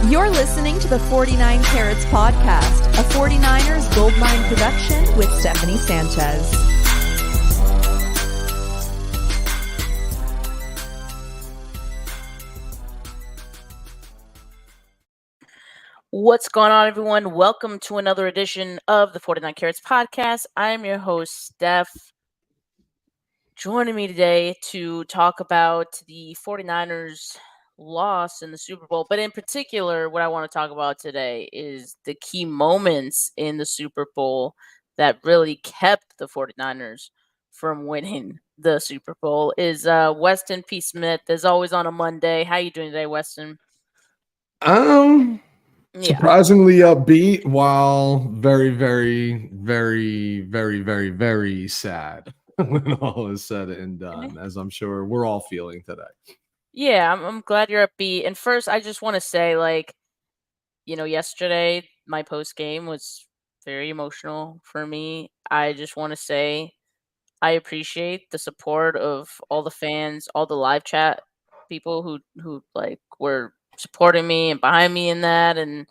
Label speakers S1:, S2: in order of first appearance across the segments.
S1: You're listening to the 49 Carats Podcast, a 49ers Goldmine production with Stephanie Sanchez.
S2: What's going on, everyone? Welcome to another edition of the 49 Carats Podcast. I am your host, Steph. Joining me today to talk about the 49ers loss in the Super Bowl, but in particular, what I want to talk about today is the key moments in the Super Bowl that really kept the 49ers from winning the Super Bowl is Weston P. Smith, as always on a Monday. How you doing today, Weston?
S3: Surprisingly upbeat, while very, very, very, very, very, very sad when all is said and done, as I'm sure we're all feeling today.
S2: Yeah, I'm glad you're upbeat. And first, I just want to say, yesterday my post game was very emotional for me. I just want to say I appreciate the support of all the fans, all the live chat people who were supporting me and behind me in that. And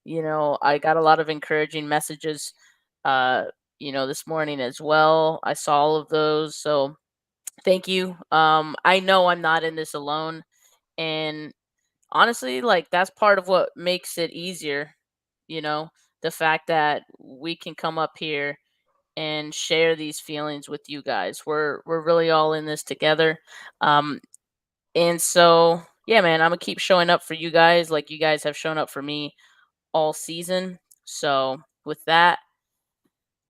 S2: I got a lot of encouraging messages this morning as well. I saw all of those, so thank you. I know I'm not in this alone, and honestly, that's part of what makes it easier, the fact that we can come up here and share these feelings with you guys. We're really all in this together. And so yeah, man, I'm gonna keep showing up for you guys like you guys have shown up for me all season. So with that,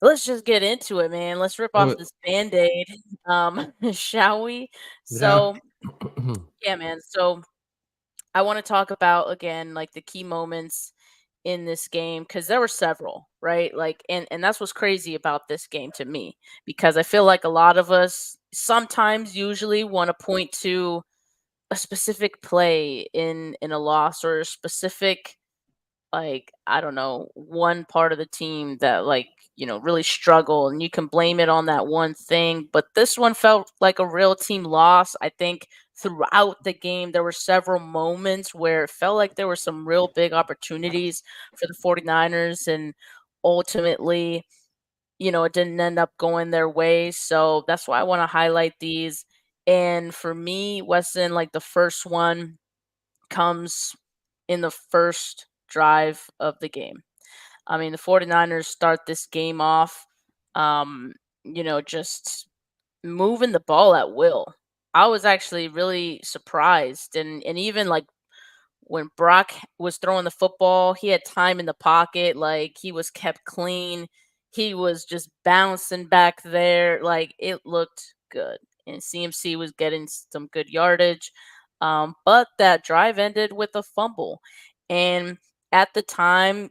S2: let's just get into it, man. Let's rip off this Band-Aid. Shall we? So yeah, man. So I want to talk about again the key moments in this game, because there were several, right? And that's what's crazy about this game to me, because I feel like a lot of us sometimes usually want to point to a specific play in a loss, or a specific, I don't know, one part of the team that really struggle, and you can blame it on that one thing. But this one felt like a real team loss. I think throughout the game there were several moments where it felt like there were some real big opportunities for the 49ers, and ultimately it didn't end up going their way. So that's why I want to highlight these. And for me, Weston, the first one comes in the first drive of the game. I mean, the 49ers start this game off, just moving the ball at will. I was actually really surprised. And even when Brock was throwing the football, he had time in the pocket. He was kept clean. He was just bouncing back there. It looked good. And CMC was getting some good yardage. But that drive ended with a fumble. And at the time,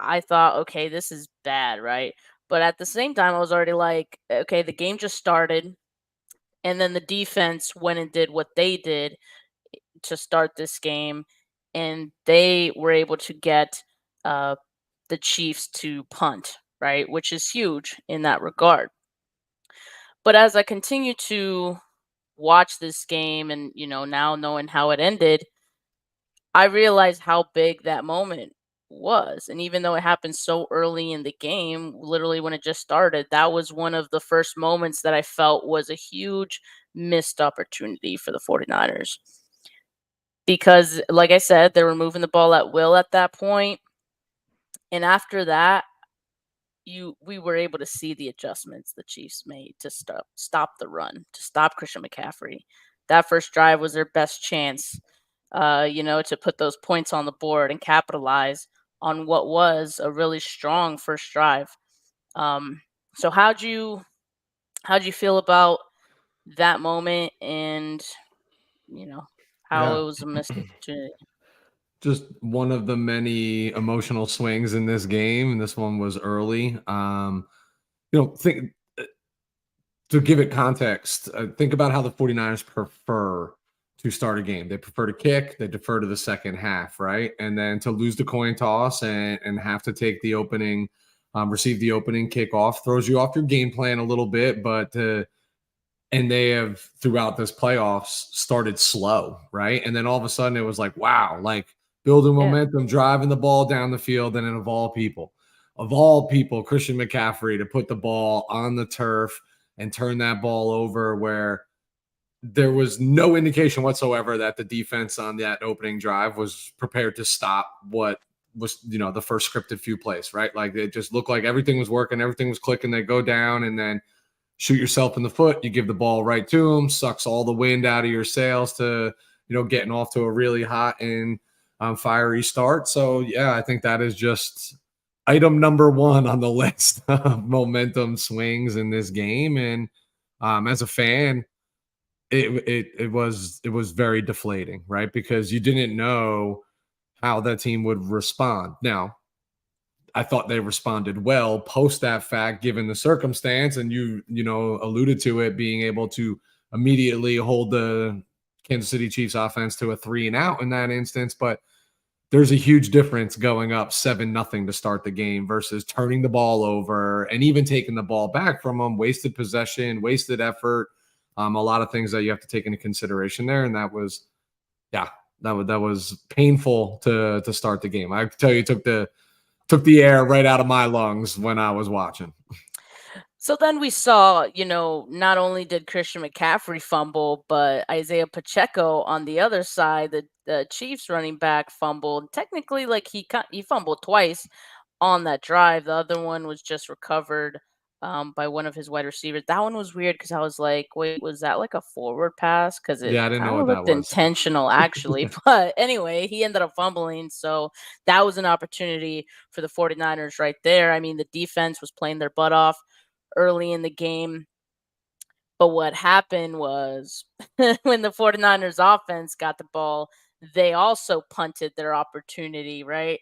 S2: I thought, okay, this is bad, right? But at the same time, I was already like, okay, the game just started. And then the defense went and did what they did to start this game. And they were able to get the Chiefs to punt, right? Which is huge in that regard. But as I continue to watch this game and, now knowing how it ended, I realized how big that moment was. And even though it happened so early in the game, literally when it just started, that was one of the first moments that I felt was a huge missed opportunity for the 49ers. Because, like I said, they were moving the ball at will at that point. And after that, we were able to see the adjustments the Chiefs made to stop the run, to stop Christian McCaffrey. That first drive was their best chance, to put those points on the board and capitalize on what was a really strong first drive. So how'd you feel about that moment, and how it was a missed opportunity?
S3: Just one of the many emotional swings in this game, and this one was early. Think to give it context, think about how the 49ers prefer to start a game. They prefer to kick, they defer to the second half, right? And then to lose the coin toss and have to take the opening, receive the opening kickoff throws you off your game plan a little bit, but and they have throughout this playoffs started slow, right? And then all of a sudden it was like, wow, building
S2: Yeah.
S3: momentum, driving the ball down the field, and then of all people, Christian McCaffrey to put the ball on the turf and turn that ball over where there was no indication whatsoever that the defense on that opening drive was prepared to stop what was, the first scripted few plays, right? Like it just looked like everything was working, everything was clicking. They go down and then shoot yourself in the foot. You give the ball right to them, sucks all the wind out of your sails to, getting off to a really hot and fiery start. So, yeah, I think that is just item number one on the list of momentum swings in this game. And as a fan, it was very deflating, right? Because you didn't know how that team would respond. Now, I thought they responded well post that fact, given the circumstance, and you alluded to it, being able to immediately hold the Kansas City Chiefs offense to a 3-and-out in that instance. But there's a huge difference going up 7-0 to start the game versus turning the ball over and even taking the ball back from them. Wasted possession, wasted effort, a lot of things that you have to take into consideration there. And that was, that was painful to start the game. I can tell you, took the air right out of my lungs when I was watching.
S2: So then we saw, not only did Christian McCaffrey fumble, but Isaiah Pacheco on the other side, the Chiefs running back, fumbled. Technically, like he fumbled twice on that drive. The other one was just recovered by one of his wide receivers. That one was weird because I was like, wait, was that like a forward pass? Because it
S3: Yeah, I didn't know
S2: kind of
S3: what that
S2: looked
S3: was.
S2: intentional, actually. But anyway, he ended up fumbling. So that was an opportunity for the 49ers right there. I mean, the defense was playing their butt off early in the game. But what happened was when the 49ers offense got the ball, they also punted their opportunity, right?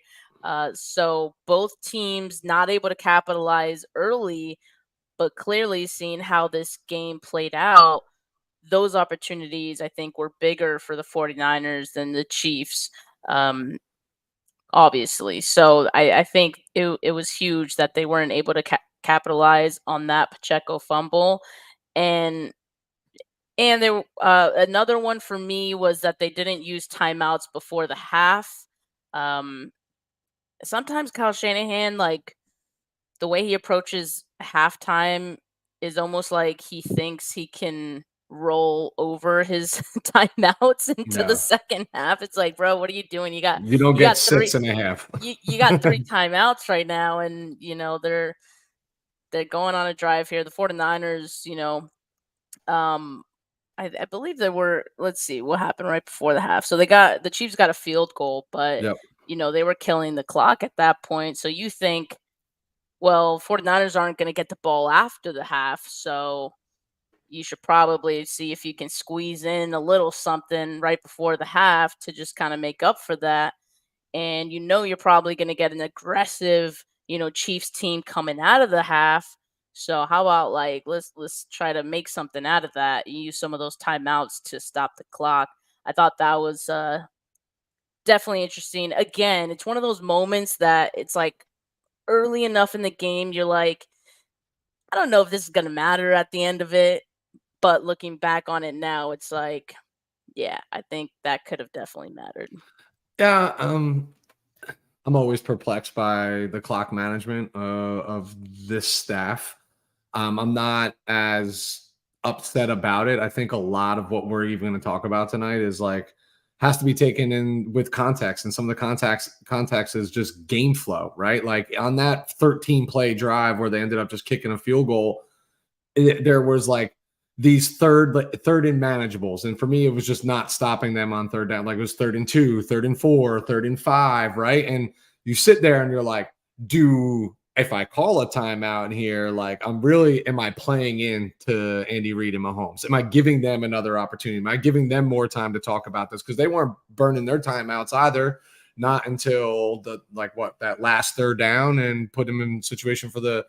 S2: So both teams not able to capitalize early, but clearly seeing how this game played out, those opportunities I think were bigger for the 49ers than the Chiefs. Obviously. So I think it was huge that they weren't able to capitalize on that Pacheco fumble. And there another one for me was that they didn't use timeouts before the half. Um, Sometimes Kyle Shanahan, like the way he approaches halftime is almost like he thinks he can roll over his timeouts into the
S3: Yeah.
S2: second half. It's like, bro, what are you doing?
S3: You don't
S2: You
S3: get
S2: got three
S3: 6.5.
S2: you got three timeouts right now, and they're going on a drive here. The 49ers, um I believe there were, let's see what happened right before the half. So the Chiefs got a field goal, but
S3: Yep.
S2: they were killing the clock at that point. So you think, well, 49ers aren't going to get the ball after the half, so you should probably see if you can squeeze in a little something right before the half to just kind of make up for that. And you're probably going to get an aggressive, Chiefs team coming out of the half. So how about, like, let's try to make something out of that. Use some of those timeouts to stop the clock. I thought that was definitely interesting. Again, it's one of those moments that it's like early enough in the game, you're like, I don't know if this is going to matter at the end of it. But looking back on it now, it's like, yeah, I think that could have definitely mattered.
S3: Yeah, I'm always perplexed by the clock management of this staff. I'm not as upset about it. I think a lot of what we're even going to talk about tonight is like has to be taken in with context, and some of the context is just game flow, right? Like on that 13 play drive where they ended up just kicking a field goal, there was like these third and manageables. And for me, it was just not stopping them on third down. Like it was 3rd and 2, 3rd and 4, 3rd and 5, right? And you sit there and you're like, if I call a timeout here, like am I playing into Andy Reid and Mahomes? Am I giving them another opportunity? Am I giving them more time to talk about this? Because they weren't burning their timeouts either, not until that last third down and put them in situation for the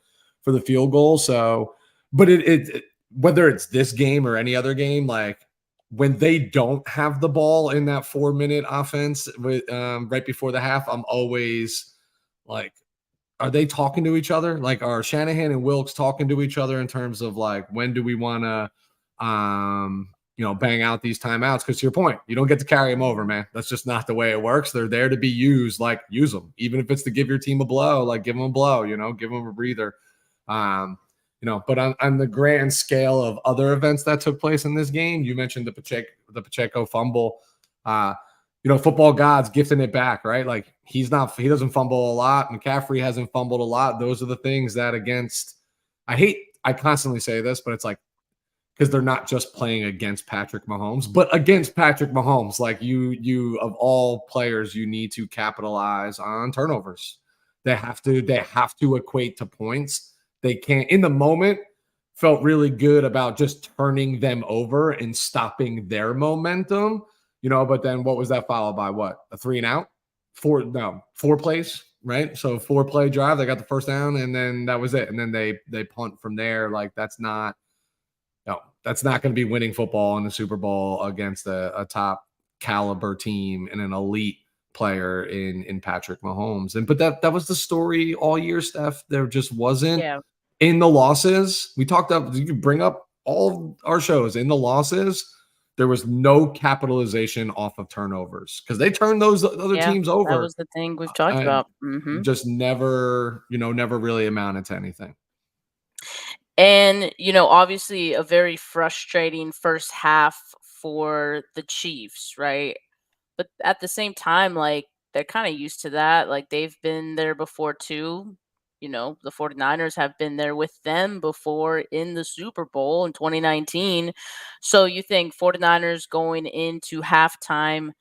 S3: field goal. So, but it whether it's this game or any other game, like when they don't have the ball in that 4-minute offense with right before the half, I'm always like, are they talking to each other? Like, are Shanahan and Wilkes talking to each other in terms of like, when do we want to bang out these timeouts. Because to your point, you don't get to carry them over, man. That's just not the way it works. They're there to be used. Like, use them, even if it's to give your team a blow. Like, give them a blow. Give them a breather. But on the grand scale of other events that took place in this game, you mentioned the Pacheco fumble. Football gods gifting it back, right? Like, he doesn't fumble a lot. McCaffrey hasn't fumbled a lot. Those are the things that I constantly say this, but it's like, because they're not just playing against Patrick Mahomes, but against Patrick Mahomes. Like, you of all players, you need to capitalize on turnovers. They have to equate to points. They can't, in the moment, felt really good about just turning them over and stopping their momentum, but then what was that followed by? What? A 3-and-out? 4 plays, right? So 4-play drive, they got the first down, and then that was it. And then they punt from there. Like, that's not going to be winning football in the Super Bowl against a top caliber team and an elite player in Patrick Mahomes. But that was the story all year, Steph. There just wasn't in the losses. You can bring up all our shows. In the losses, there was no capitalization off of turnovers because they turned those other teams over.
S2: That was the thing we've talked about. Mm-hmm.
S3: Just never really amounted to anything.
S2: And, obviously a very frustrating first half for the Chiefs, right? But at the same time, like, they're kind of used to that. Like, they've been there before too. The 49ers have been there with them before in the Super Bowl in 2019. So you think 49ers going into halftime,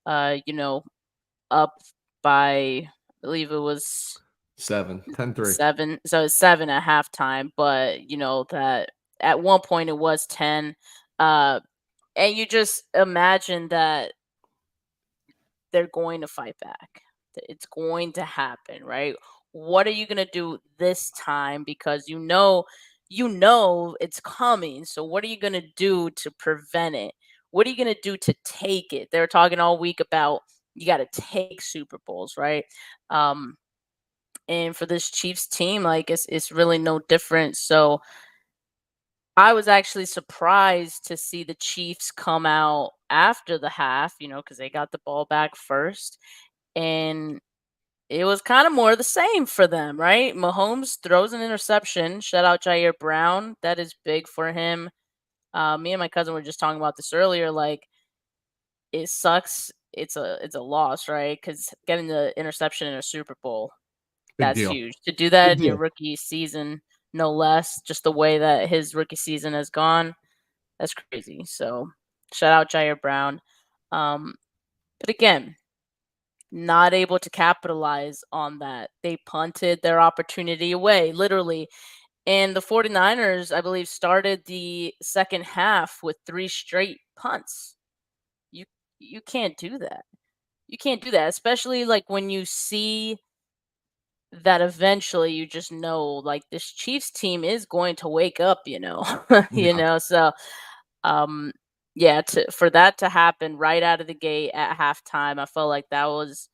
S2: up by, I believe it was
S3: 10-3.
S2: 7. So it's 7 at halftime. But, that at one point it was 10. And you just imagine that they're going to fight back. It's going to happen, right? What are you going to do this time? Because you know it's coming. So what are you going to do to prevent it? What are you going to do to take it? They're talking all week about you got to take Super Bowls, right? And for this Chiefs team, like, it's really no different. So I was actually surprised to see the Chiefs come out after the half, because they got the ball back first. And it was kind of more of the same for them, right? Mahomes throws an interception. Shout out Jair Brown. That is big for him. Me and my cousin were just talking about this earlier. Like, it sucks. It's a loss, right? Because getting the interception in a Super Bowl, that's huge. To do that in your rookie season, no less, just the way that his rookie season has gone, that's crazy. So shout out Jair Brown. But again, not able to capitalize on that. They punted their opportunity away, literally. And the 49ers, I believe, started the second half with 3 straight punts. You can't do that. You can't do that, especially like when you see that eventually you just know, like, this Chiefs team is going to wake up, So for that to happen right out of the gate at halftime, I felt like that was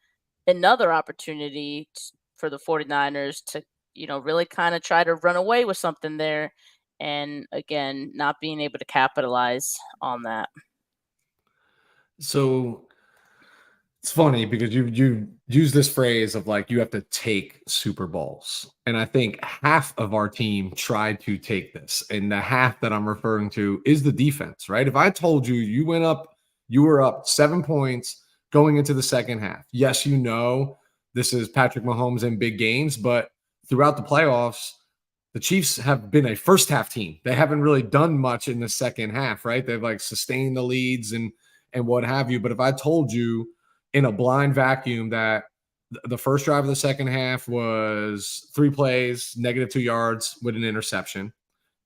S2: another opportunity for the 49ers to, really kind of try to run away with something there. And again, not being able to capitalize on that.
S3: So it's funny because you use this phrase of, like, you have to take Super Bowls. And I think half of our team tried to take this. And the half that I'm referring to is the defense, right? If I told you you were up 7 points going into the second half. Yes, this is Patrick Mahomes in big games, but throughout the playoffs, the Chiefs have been a first half team. They haven't really done much in the second half, right? They've, like, sustained the leads and what have you. But if I told you in a blind vacuum that the first drive of the second half was 3 plays, -2 yards with an interception,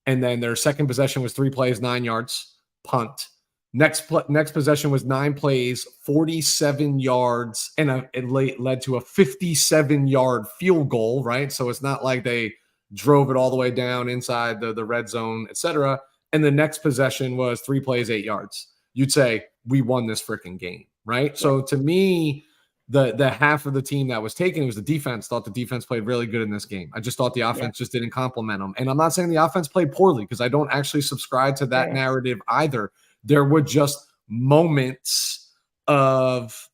S3: and then their second possession was 3 plays, 9 yards, punt. Next possession was 9 plays, 47 yards, and it led to a 57-yard field goal, right? So it's not like they drove it all the way down inside the red zone, etc. And the next possession was 3 plays, 8 yards. You'd say, we won this freaking game, right? Yeah. So to me, the half of the team that was taken, it was the defense. Thought the defense played really good in this game. I just thought the offense just didn't complement them. And I'm not saying the offense played poorly, because I don't actually subscribe to that narrative either. there were just moments of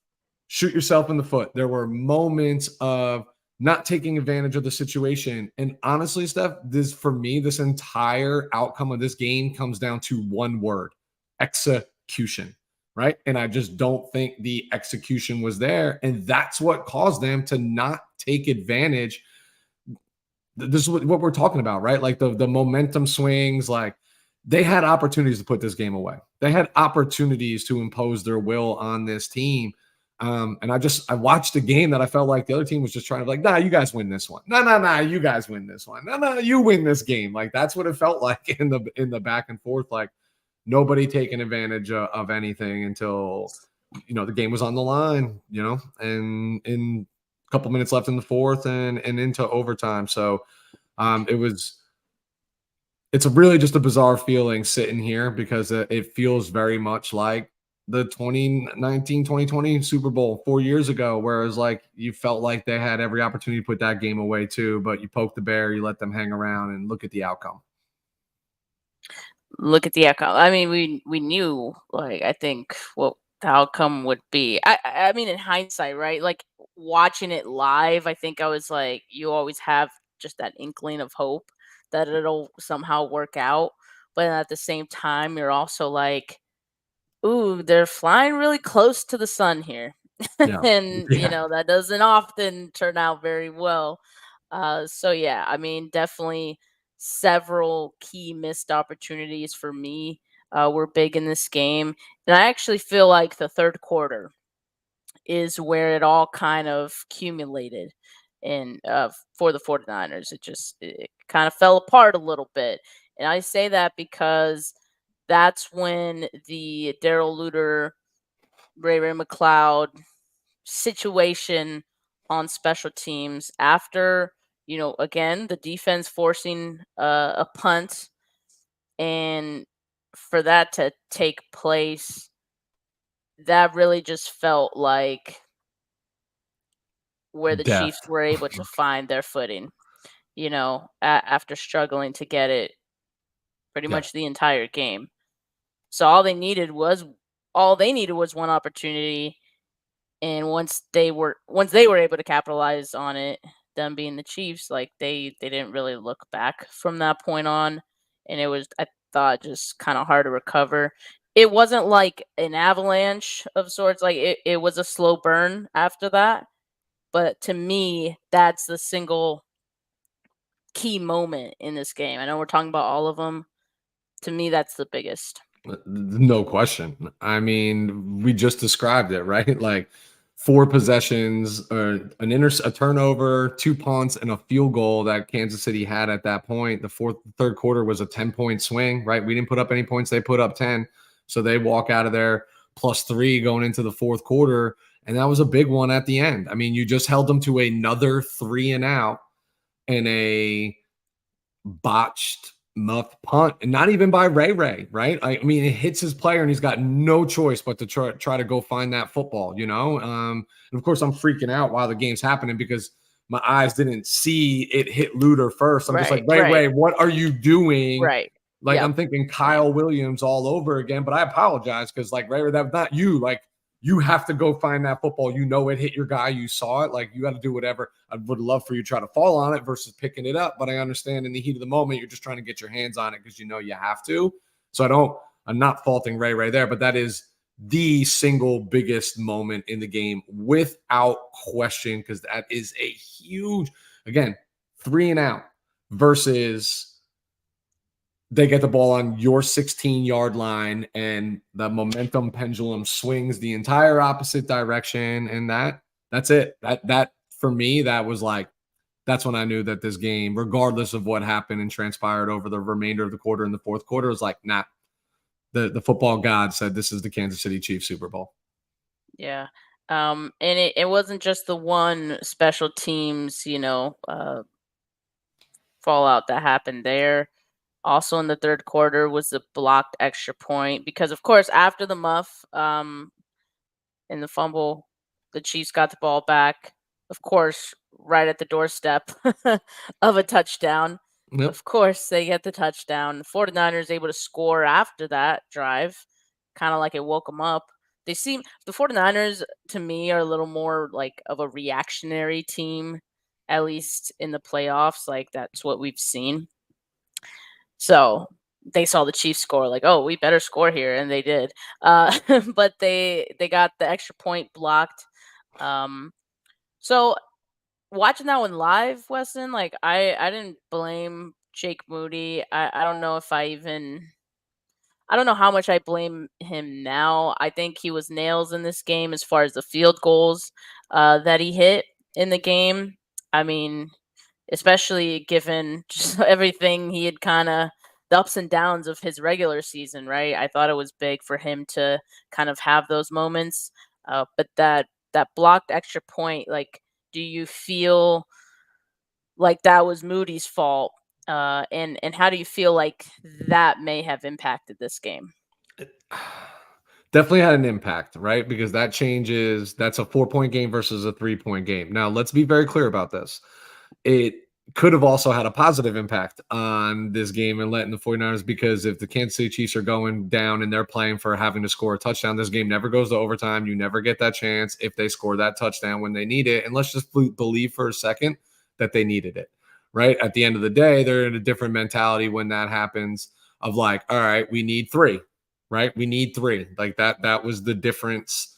S3: shoot yourself in the foot. There were moments of not taking advantage of the situation. And honestly, Steph, for me, this entire outcome of this game comes down to one word: execution. Right. And I just don't think the execution was there. And that's what caused them to not take advantage. This is what we're talking about, right? Like the momentum swings, like they had opportunities to put this game away. They had opportunities to impose their will on this team. And I watched a game that I felt like the other team was just trying to like, nah, you guys win this one. No, you guys win this one. No, you win this game. Like that's what it felt like in the back and forth. Like nobody taking advantage of anything until the game was on the line. And in a couple minutes left in the fourth and into overtime. So it's really just a bizarre feeling sitting here because it feels very much like the 2019-2020 Super Bowl 4 years ago, whereas like you felt like they had every opportunity to put that game away too, but you poke the bear, you let them hang around, and look at the outcome.
S2: Look at the outcome. I mean, we knew, like, I think what the outcome would be. I mean, in hindsight, right? Like watching it live, I think I was like, you always have just that inkling of hope that it'll somehow work out, but at the same time, you're also like, ooh, they're flying really close to the sun here.
S3: Yeah.
S2: And
S3: Yeah.
S2: that doesn't often turn out very well. So yeah, I mean, definitely several key missed opportunities for me were big in this game, and I actually feel like the third quarter is where it all kind of accumulated and for the 49ers. It kind of fell apart a little bit, and I say that because that's when the Daryl Luter, Ray McLeod situation on special teams after, again, the defense forcing a punt, and for that to take place, that really just felt like where the
S3: Death.
S2: Chiefs were able to find their footing, after struggling to get it pretty
S3: Yeah.
S2: much the entire game. So all they needed was one opportunity. And once they were able to capitalize on it, them being the Chiefs, like they didn't really look back from that point on, and it was, I thought, just kind of hard to recover. It wasn't like an avalanche of sorts, like it was a slow burn after that. But to me, that's the single key moment in this game. I know we're talking about all of them. To me, that's the biggest.
S3: No question. I mean, we just described it, right? Like 4 possessions, or a turnover, 2 punts, and a field goal that Kansas City had at that point. The third quarter was a 10-point swing, right? We didn't put up any points; they put up 10, so they walk out of there +3 going into the fourth quarter, and that was a big one at the end. I mean, you just held them to another 3 and out and a botched muff punt, and not even by Ray, right? I mean, it hits his player, and he's got no choice but to try to go find that football. And of course, I'm freaking out while the game's happening because my eyes didn't see it hit Luter first. I'm just like,
S2: Right,
S3: Ray, what are you doing?
S2: right.
S3: Like,
S2: Yep.
S3: I'm thinking Kyle Williams all over again, but I apologize because, like, Ray, that's not you. Like, you have to go find that football. It hit your guy. You saw it. Like, you got to do whatever. I would love for you to try to fall on it versus picking it up. But I understand in the heat of the moment, you're just trying to get your hands on it because you have to. So I'm not faulting Ray there, but that is the single biggest moment in the game without question, because that is a huge, again, 3 and out versus they get the ball on your 16-yard line and the momentum pendulum swings the entire opposite direction. And that's it. That for me, that was like, that's when I knew that this game, regardless of what happened and transpired over the remainder of the quarter in the fourth quarter, was like, nah, the football god said this is the Kansas City Chiefs Super Bowl.
S2: Yeah. And it wasn't just the one special teams, fallout that happened there. Also in the third quarter was the blocked extra point because, of course, after the muff and the fumble, the Chiefs got the ball back. Of course, right at the doorstep of a touchdown.
S3: Yep.
S2: Of course, they get the touchdown. The 49ers able to score after that drive. kind of like it woke them up. The 49ers to me are a little more like of a reactionary team, at least in the playoffs. Like that's what we've seen. So they saw the Chiefs score, like, oh, we better score here, and they did. But they got the extra point blocked. So watching that one live, Weston, like I didn't blame Jake Moody. I don't know if I don't know how much I blame him now. I think he was nails in this game as far as the field goals that he hit in the game. I mean, especially given just everything he had the ups and downs of his regular season, right? I thought it was big for him to kind of have those moments. But that blocked extra point, like, do you feel like that was Moody's fault? And how do you feel like that may have impacted this game?
S3: Definitely had an impact, right? Because that's a 4-point game versus a 3-point game. Now, let's be very clear about this. It could have also had a positive impact on this game and letting the 49ers, because if the Kansas City Chiefs are going down and they're playing for having to score a touchdown, this game never goes to overtime. You never get that chance if they score that touchdown when they need it. And let's just believe for a second that they needed it, right? At the end of the day, they're in a different mentality when that happens of like, all right, we need 3. Right, we need 3. Like that was the difference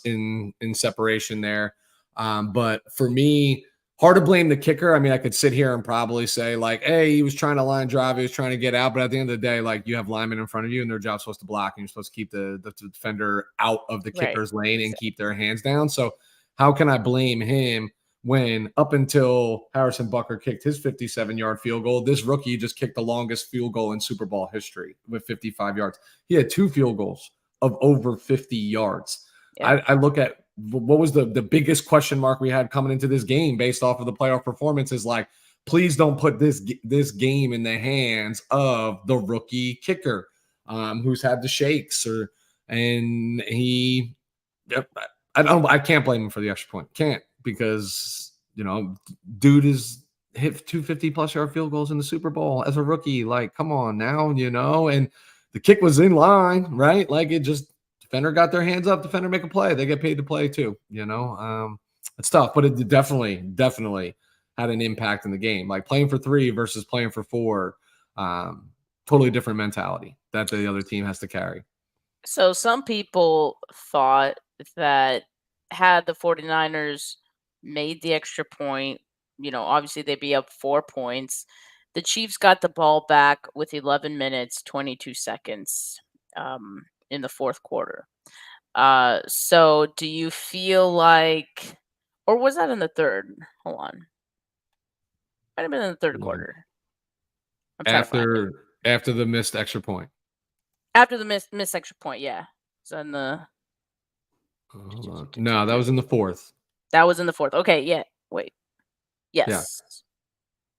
S3: in separation there. But for me, hard to blame the kicker. I mean, I could sit here and probably say like, hey, he was trying to line drive, he was trying to get out. But at the end of the day, like, you have linemen in front of you and their job's supposed to block, and you're supposed to keep the defender out of the kicker's lane and keep their hands down. So how can I blame him when up until Harrison Butker kicked his 57-yard field goal, this rookie just kicked the longest field goal in Super Bowl history with 55 yards. He had 2 field goals of over 50 yards. Yeah. I look at what was the biggest question mark we had coming into this game based off of the playoff performance is like, please don't put this game in the hands of the rookie kicker who's had the shakes I can't blame him for the extra point. Can't. Because, dude is hit 250-plus yard field goals in the Super Bowl as a rookie. Like, come on now, and the kick was in line, right? Like, it just, defender got their hands up, defender make a play. They get paid to play too, It's tough, but it definitely had an impact in the game. Like, playing for 3 versus playing for 4, totally different mentality that the other team has to carry.
S2: So some people thought that had the 49ers made the extra point, obviously they'd be up 4 points. The Chiefs got the ball back with 11 minutes, 22 seconds in the fourth quarter. So do you feel like, or was that in the third? Hold on. Might have been in the third quarter.
S3: After the missed extra point.
S2: After the missed extra point, yeah. So in the...
S3: No, that was in the fourth.
S2: That was in the fourth. Okay, yeah. Wait. Yes.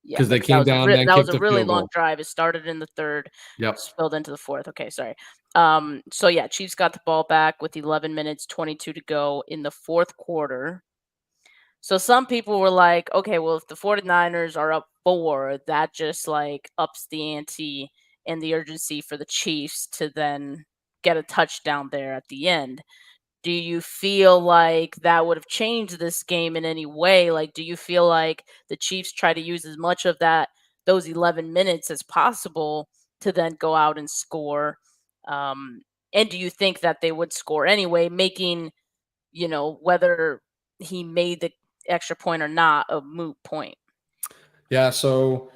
S3: Yeah. Because they came down and
S2: that was a really long drive. It started in the third.
S3: Yep.
S2: Spilled into the fourth. Okay, sorry. So yeah, Chiefs got the ball back with 11 minutes, 22 to go in the fourth quarter. So some people were like, okay, well, if the 49ers are up 4, that just like ups the ante and the urgency for the Chiefs to then get a touchdown there at the end. Do you feel like that would have changed this game in any way? Like, do you feel like the Chiefs try to use as much of those 11 minutes as possible to then go out and score? And do you think that they would score anyway, making, whether he made the extra point or not a moot point?
S3: Yeah, so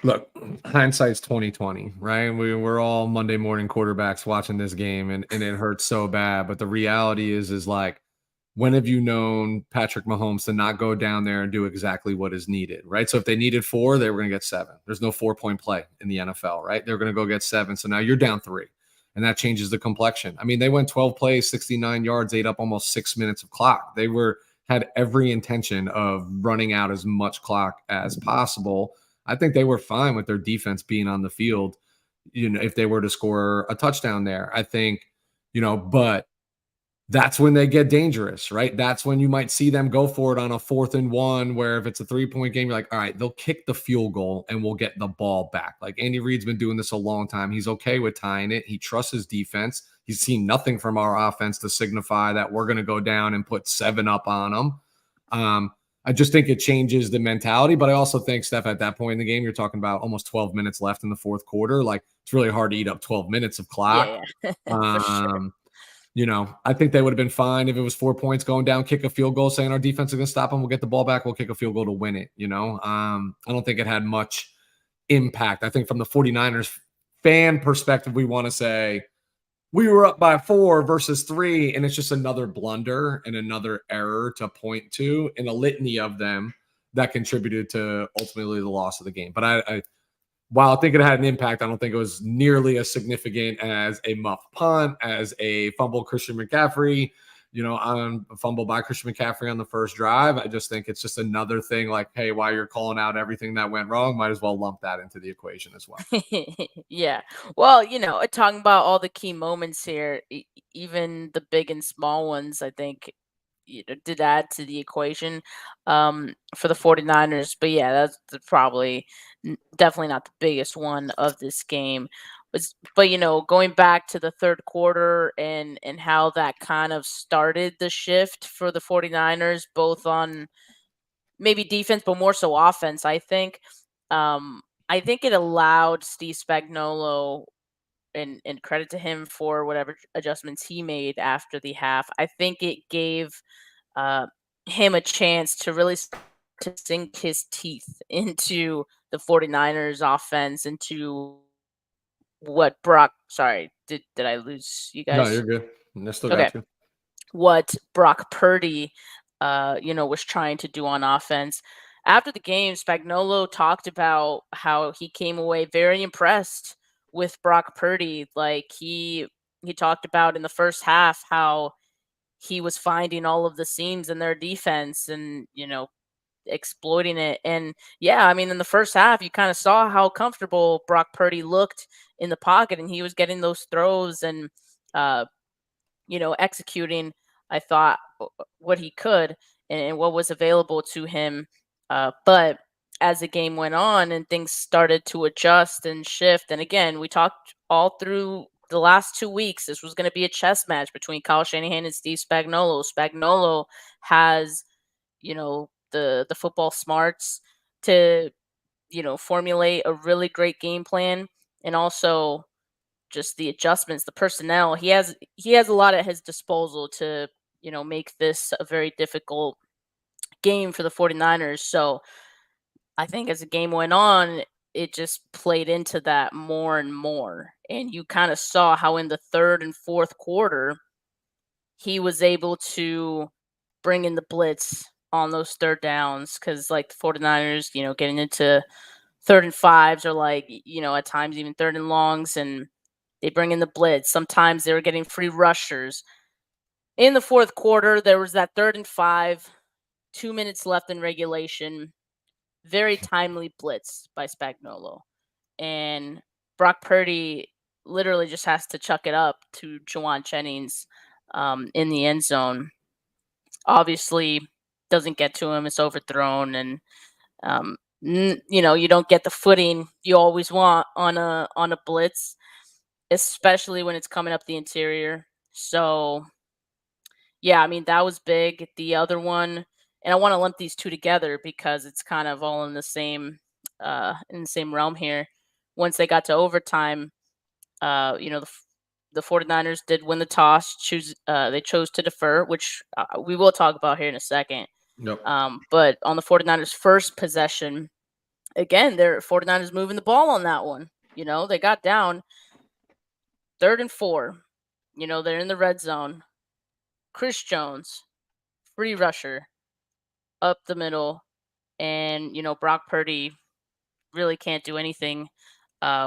S3: look, hindsight's 2020, right? We're all Monday morning quarterbacks watching this game, and it hurts so bad. But the reality is like, when have you known Patrick Mahomes to not go down there and do exactly what is needed, right? So if they needed 4, they were going to get 7. There's no 4-point play in the NFL, right? They're going to go get 7. So now you're down 3, and that changes the complexion. I mean, they went 12 plays, 69 yards, ate up almost 6 minutes of clock. They had every intention of running out as much clock as possible. I think they were fine with their defense being on the field, if they were to score a touchdown there. I think, but that's when they get dangerous, right? That's when you might see them go for it on a 4th and 1, where if it's a 3-point game, you're like, all right, they'll kick the field goal and we'll get the ball back. Like Andy Reid's been doing this a long time. He's okay with tying it. He trusts his defense. He's seen nothing from our offense to signify that we're going to go down and put 7 up on them. I just think it changes the mentality, but I also think, Steph, at that point in the game, you're talking about almost 12 minutes left in the 4th quarter. Like, it's really hard to eat up 12 minutes of clock.
S2: Yeah, for sure.
S3: I think they would have been fine if it was 4 points going down, kick a field goal, saying our defense is going to stop them. We'll get the ball back. We'll kick a field goal to win it. I don't think it had much impact. I think from the 49ers fan perspective, we want to say we were up by 4 versus 3, and it's just another blunder and another error to point to in a litany of them that contributed to ultimately the loss of the game. But while I think it had an impact, I don't think it was nearly as significant as a muff punt, as a fumble Christian McCaffrey, on a fumble by Christian McCaffrey on the first drive. I just think it's just another thing like, hey, while you're calling out everything that went wrong, might as well lump that into the equation as well.
S2: Yeah. Well, talking about all the key moments here, even the big and small ones, I think did add to the equation for the 49ers. But yeah, that's probably definitely not the biggest one of this game. But going back to the third quarter and how that kind of started the shift for the 49ers, both on maybe defense, but more so offense, I think. I think it allowed Steve Spagnuolo, and credit to him for whatever adjustments he made after the half. I think it gave uh, him a chance to really to sink his teeth into the 49ers offense, into what Brock, sorry, did I lose you
S3: No,
S2: guys?
S3: you're good. I still
S2: Okay.
S3: got you.
S2: What Brock Purdy, was trying to do on offense. After the game, Spagnuolo talked about how he came away very impressed with Brock Purdy. Like he talked about in the first half how he was finding all of the seams in their defense and, exploiting it. And yeah, I mean, in the first half, you kind of saw how comfortable Brock Purdy looked in the pocket, and he was getting those throws and, executing, I thought, what he could and what was available to him. But as the game went on and things started to adjust and shift, and again, we talked all through the last 2 weeks, this was going to be a chess match between Kyle Shanahan and Steve Spagnuolo. Spagnuolo has, the football smarts to, formulate a really great game plan, and also just the adjustments, the personnel. He has a lot at his disposal to, make this a very difficult game for the 49ers. So I think as the game went on, it just played into that more and more. And you kind of saw how in the third and fourth quarter, he was able to bring in the blitz on those third downs, because like the 49ers, getting into third and fives, or like, at times even third and longs, and they bring in the blitz. Sometimes they were getting free rushers. In the fourth quarter, there was that 3rd and 5, 2 minutes left in regulation. Very timely blitz by Spagnuolo. And Brock Purdy literally just has to chuck it up to Juwan Jennings in the end zone. Obviously, doesn't get to him. It's overthrown, and you don't get the footing you always want on a blitz, especially when it's coming up the interior. So yeah, I mean, that was big. The other one, and I want to lump these two together because it's kind of all in the same realm here. Once they got to overtime, the 49ers did win the toss. They chose to defer, which we will talk about here in a second.
S3: Nope.
S2: But on the 49ers' first possession, again, they're 49ers moving the ball on that one. They got down 3rd and 4. They're in the red zone. Chris Jones, free rusher, up the middle, and Brock Purdy really can't do anything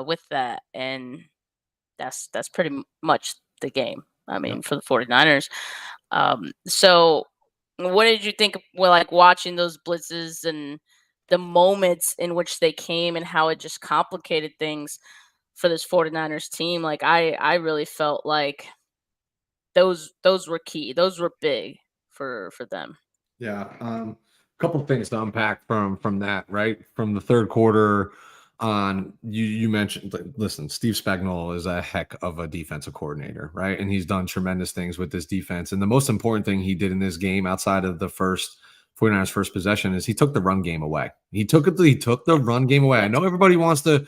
S2: with that, and that's pretty much the game. I mean,
S3: Yep.
S2: for the 49ers. So what did you think, well, like watching those blitzes and the moments in which they came and how it just complicated things for this 49ers team? Like I really felt like those were key. Those were big for them.
S3: Yeah. Couple things to unpack from that, right? From the third quarter on, you mentioned, like, listen, Steve Spagnuolo is a heck of a defensive coordinator, right? And he's done tremendous things with this defense. And the most important thing he did in this game, outside of the 49ers first possession, is he took the run game away. He took the run game away. I know everybody wants to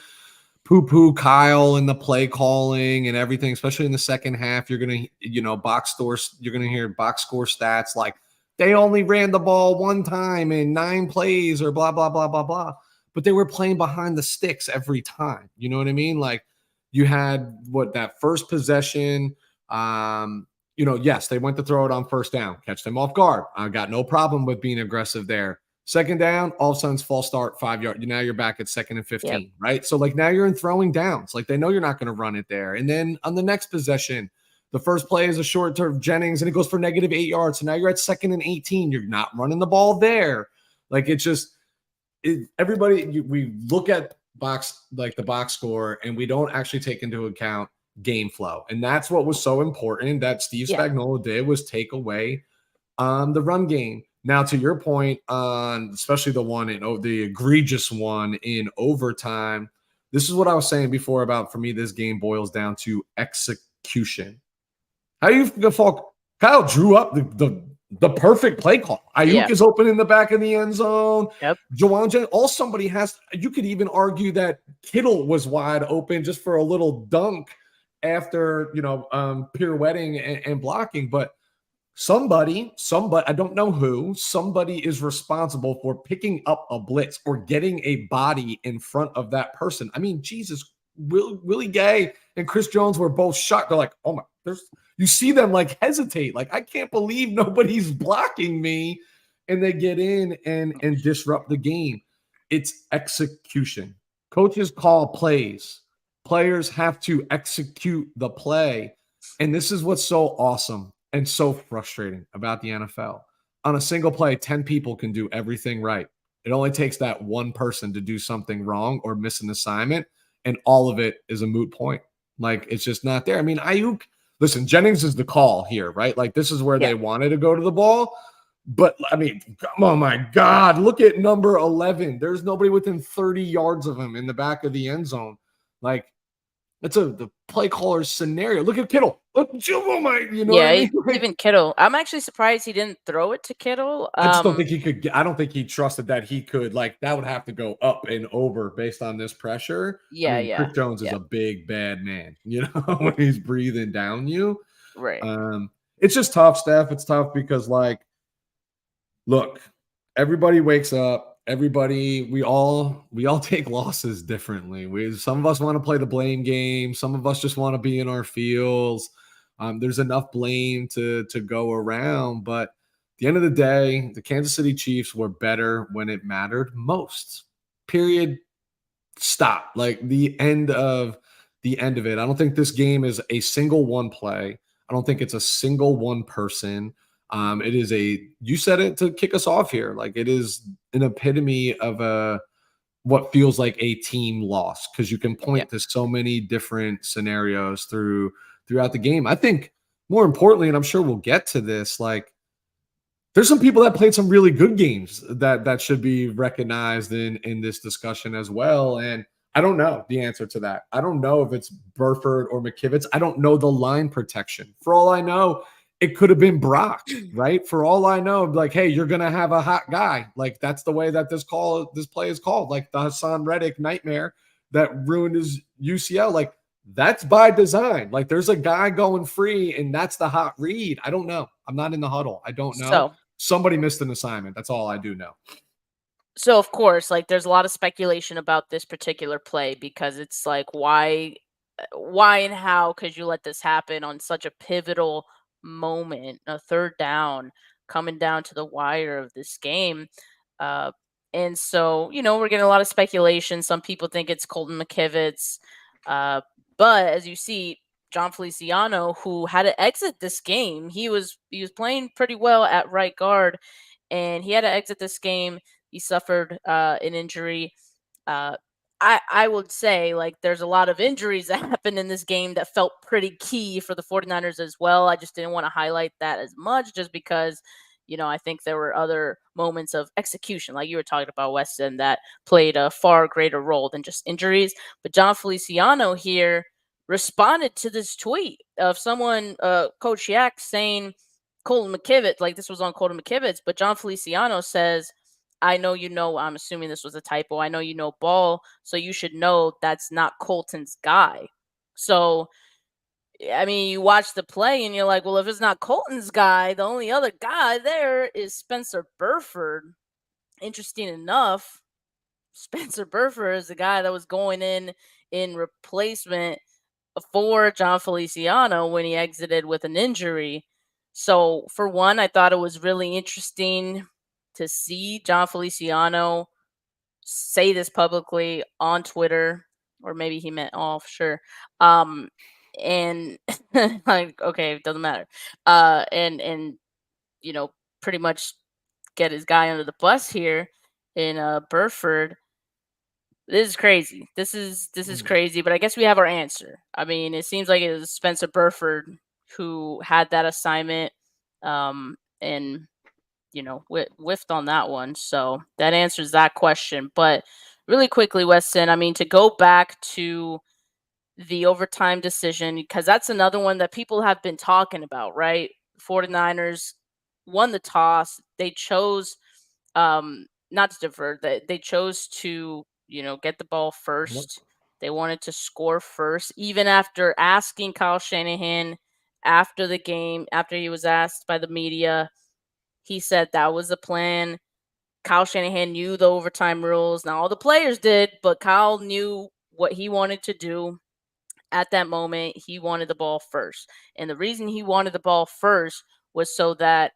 S3: poo-poo Kyle and the play calling and everything, especially in the second half. You're gonna, you're gonna hear box score stats like they only ran the ball one time in 9 plays or blah blah blah blah blah. But they were playing behind the sticks every time. You know what I mean? Like, you had that first possession. Yes, they went to throw it on first down, catch them off guard. I got no problem with being aggressive there. Second down, all of a sudden, false start, 5 yards. Now you're back at 2nd and 15, right? So, like, now you're in throwing downs. Like, they know you're not going to run it there. And then on the next possession, the first play is a short to Jennings, and it goes for -8 yards. So now you're at 2nd and 18. You're not running the ball there. Like, it's just we look at the box score, and we don't actually take into account game flow. And that's what was so important that Steve Spagnuolo did, was take away the run game. Now, to your point on especially the egregious one in overtime, this is what I was saying before about, for me, this game boils down to execution. How do you fall? Kyle drew up the perfect play call. Ayuk is open in the back of the end zone.
S2: Yep.
S3: You could even argue that Kittle was wide open just for a little dunk after, pirouetting and blocking. But somebody, I don't know who, somebody is responsible for picking up a blitz or getting a body in front of that person. I mean, Jesus, Willie Gay and Chris Jones were both shocked. They're like, oh my, you see them like hesitate. Like, I can't believe nobody's blocking me. And they get in and disrupt the game. It's execution. Coaches call plays. Players have to execute the play. And this is what's so awesome and so frustrating about the NFL. On a single play, 10 people can do everything right. It only takes that one person to do something wrong or miss an assignment, and all of it is a moot point. Like, it's just not there. I mean, Ayuk, listen, Jennings is the call here, right? Like, this is where they wanted to go to the ball. But, I mean, oh my God, look at number 11. There's nobody within 30 yards of him in the back of the end zone. Like, it's the play caller's scenario. Look at Kittle. Look, what I mean?
S2: Even Kittle. I'm actually surprised he didn't throw it to Kittle.
S3: I just don't think he could. I don't think he trusted that he could. Like, that would have to go up and over based on this pressure. Chris Jones is a big bad man. When he's breathing down you.
S2: Right.
S3: It's just tough, Steph. It's tough because, like, look, everybody wakes up. We all take losses differently. Some of us want to play the blame game. Some of us just want to be in our feels. There's enough blame to go around, but at the end of the day, the Kansas City Chiefs were better when it mattered most. Period. Stop. Like, the end of it. I don't think this game is a single one play. I don't think it's a single one person. It is you said it to kick us off here. Like, it is an epitome of what feels like a team loss, because you can point to so many different scenarios throughout the game. I think more importantly, and I'm sure we'll get to this, like, there's some people that played some really good games that should be recognized in this discussion as well. And I don't know the answer to that. I don't know if it's Burford or McKivitz. I don't know the line protection. For all I know, it could have been Brock, right? For all I know, like, hey, you're going to have a hot guy. Like, that's the way that this play is called. Like, the Hassan Reddick nightmare that ruined his UCL. Like, that's by design. Like, there's a guy going free, and that's the hot read. I don't know. I'm not in the huddle. I don't know.
S2: So,
S3: somebody missed an assignment. That's all I do know.
S2: So, of course, like, there's a lot of speculation about this particular play, because it's like, why and how could you let this happen on such a pivotal moment, a third down, coming down to the wire of this game? And so, we're getting a lot of speculation. Some people think it's Colton McKivitz. But as you see, John Feliciano, who had to exit this game, he was playing pretty well at right guard, and he had to exit this game. He suffered an injury. I would say, like, there's a lot of injuries that happened in this game that felt pretty key for the 49ers as well. I just didn't want to highlight that as much just because, I think there were other moments of execution, like you were talking about, Weston, that played a far greater role than just injuries. But John Feliciano here responded to this tweet of someone, Coach Yak, saying Colton McKivitz, like this was on Colton McKivitz, but John Feliciano says, I know I'm assuming this was a typo. I know ball, so you should know that's not Colton's guy. So, I mean, you watch the play and you're like, well, if it's not Colton's guy, the only other guy there is Spencer Burford. Interesting enough, Spencer Burford is the guy that was going in replacement for John Feliciano when he exited with an injury. So, for one, I thought it was really interesting to see John Feliciano say this publicly on Twitter, or maybe he meant off, sure. And like, okay, it doesn't matter. And pretty much get his guy under the bus here in Burford. This is crazy. This is crazy, but I guess we have our answer. I mean, it seems like it was Spencer Burford who had that assignment, and whiffed on that one. So that answers that question. But really quickly, Weston, I mean, to go back to the overtime decision, because that's another one that people have been talking about, right? 49ers won the toss. They chose not to divert. They chose to, get the ball first. They wanted to score first, even after asking Kyle Shanahan after the game, after he was asked by the media. He said that was the plan. Kyle Shanahan knew the overtime rules. Now all the players did, but Kyle knew what he wanted to do at that moment. He wanted the ball first. And the reason he wanted the ball first was so that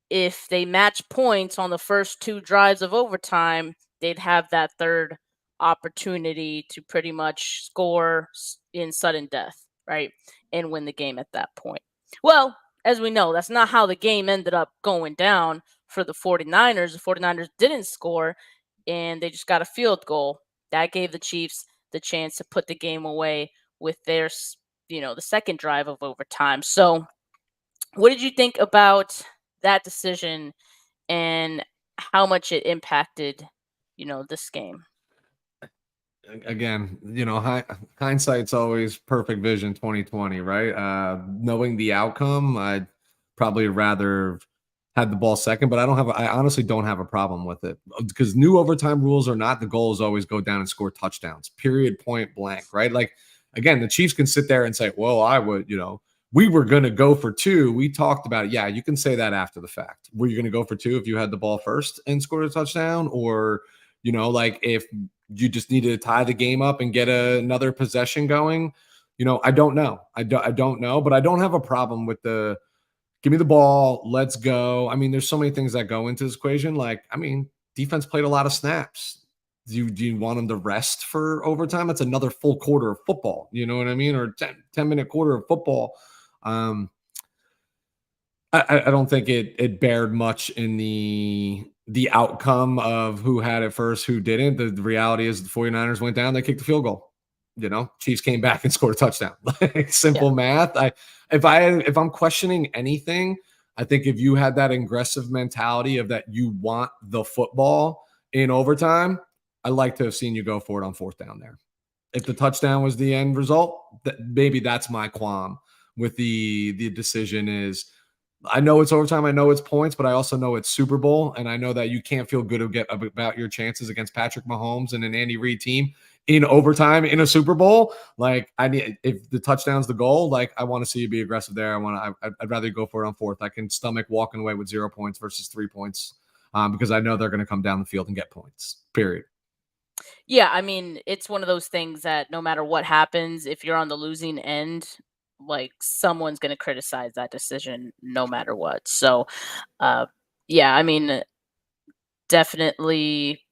S2: if they match points on the first two drives of overtime, they'd have that third opportunity to pretty much score in sudden death, right? And win the game at that point. Well, as we know, that's not how the game ended up going down for the 49ers. The 49ers didn't score, and they just got a field goal. That gave the Chiefs the chance to put the game away with their, the second drive of overtime. So what did you think about that decision and how much it impacted, this game?
S3: Again, hindsight's always perfect vision 2020, right? Knowing the outcome, I'd probably rather had the ball second, but I honestly don't have a problem with it because new overtime rules or not, the goal is always go down and score touchdowns, period, point blank, right? Like, again, the Chiefs can sit there and say, well, I would, we were going to go for two. We talked about it. Yeah, you can say that after the fact. Were you going to go for two if you had the ball first and scored a touchdown? Or, like if you just needed to tie the game up and get another possession going? I don't know. I don't know, but I don't have a problem with the give me the ball, let's go. I mean, there's so many things that go into this equation. Like, I mean, defense played a lot of snaps. Do you want them to rest for overtime? That's another full quarter of football. You know what I mean? Or 10-minute quarter of football. I don't think it bared much in the outcome of who had it first, who didn't. The reality is the 49ers went down, they kicked the field goal. Chiefs came back and scored a touchdown. Like simple math. If I'm questioning anything, I think if you had that aggressive mentality of that you want the football in overtime, I'd like to have seen you go for it on fourth down there. If the touchdown was the end result, maybe that's my qualm with the decision is I know it's overtime. I know it's points, but I also know it's Super Bowl. And I know that you can't feel good about your chances against Patrick Mahomes and an Andy Reid team in overtime in a Super Bowl. Like if the touchdown's the goal, like I want to see you be aggressive there. I'd rather go for it on fourth. I can stomach walking away with 0 points versus 3 points because I know they're going to come down the field and get points, period.
S2: Yeah, I mean, it's one of those things that no matter what happens, if you're on the losing end, like someone's going to criticize that decision no matter what. So, yeah, I mean, definitely.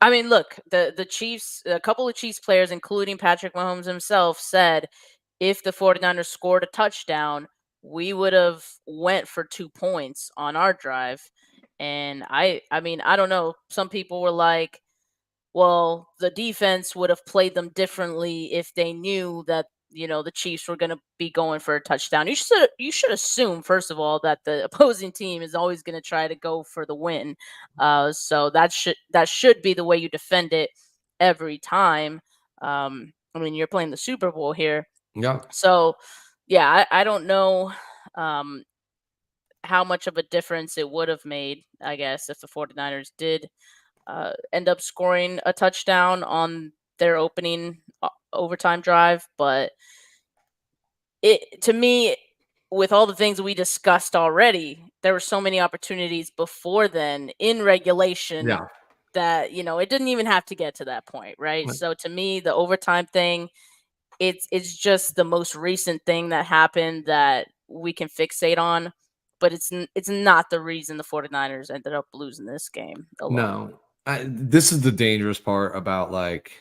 S2: I mean, look, the Chiefs, a couple of Chiefs players, including Patrick Mahomes himself, said if the 49ers scored a touchdown, we would have went for 2 points on our drive. And I mean, I don't know. Some people were like, well, the defense would have played them differently if they knew that, the Chiefs were going to be going for a touchdown. You should assume, first of all, that the opposing team is always going to try to go for the win. So that should be the way you defend it every time. I mean, you're playing the Super Bowl here.
S3: Yeah.
S2: So, yeah, I don't know um, how much of a difference it would have made, I guess, if the 49ers did end up scoring a touchdown on their opening overtime drive. But to me, with all the things we discussed already, there were so many opportunities before then in regulation
S3: Yeah.
S2: that, it didn't even have to get to that point, right? So to me, the overtime thing, it's just the most recent thing that happened that we can fixate on, but it's not the reason the 49ers ended up losing this game alone.
S3: No, this is the dangerous part about like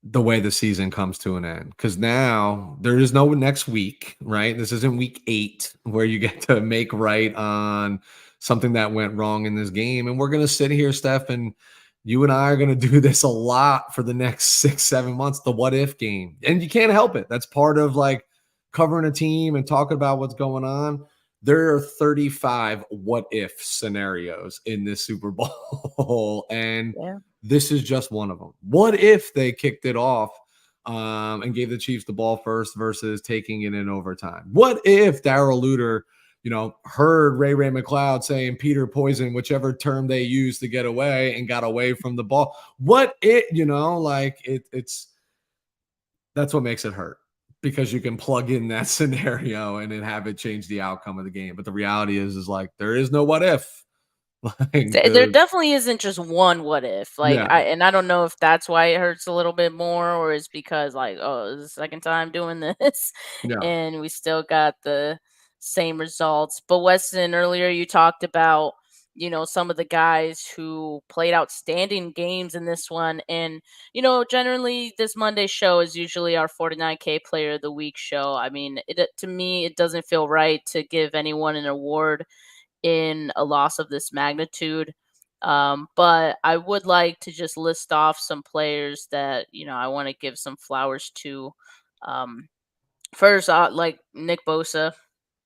S3: the way the season comes to an end, because now there is no next week, right? This isn't week 8 where you get to make right on something that went wrong in this game. And we're going to sit here, Steph, and you and I are going to do this a lot for the next 6-7 months, the what if game. And you can't help it. That's part of like covering a team and talking about what's going on. There are 35 what if scenarios in this Super Bowl. And
S2: Yeah.
S3: this is just one of them. What if they kicked it off and gave the Chiefs the ball first versus taking it in overtime? What if Darrell Luter, heard Ray McLeod saying Peter Poison, whichever term they used to get away, and got away from the ball? What it's that's what makes it hurt, because you can plug in that scenario and then have it change the outcome of the game. But the reality is like there is no what if. Like,
S2: There definitely isn't just one what if. Like
S3: yeah.
S2: I don't know if that's why it hurts a little bit more, or it's because like, oh, it's the second time doing this
S3: Yeah.
S2: and we still got the same results. But Weston, earlier you talked about, some of the guys who played outstanding games in this one. And, generally this Monday show is usually our 49K player of the week show. I mean, to me, it doesn't feel right to give anyone an award in a loss of this magnitude. But I would like to just list off some players that, I want to give some flowers to. First, like Nick Bosa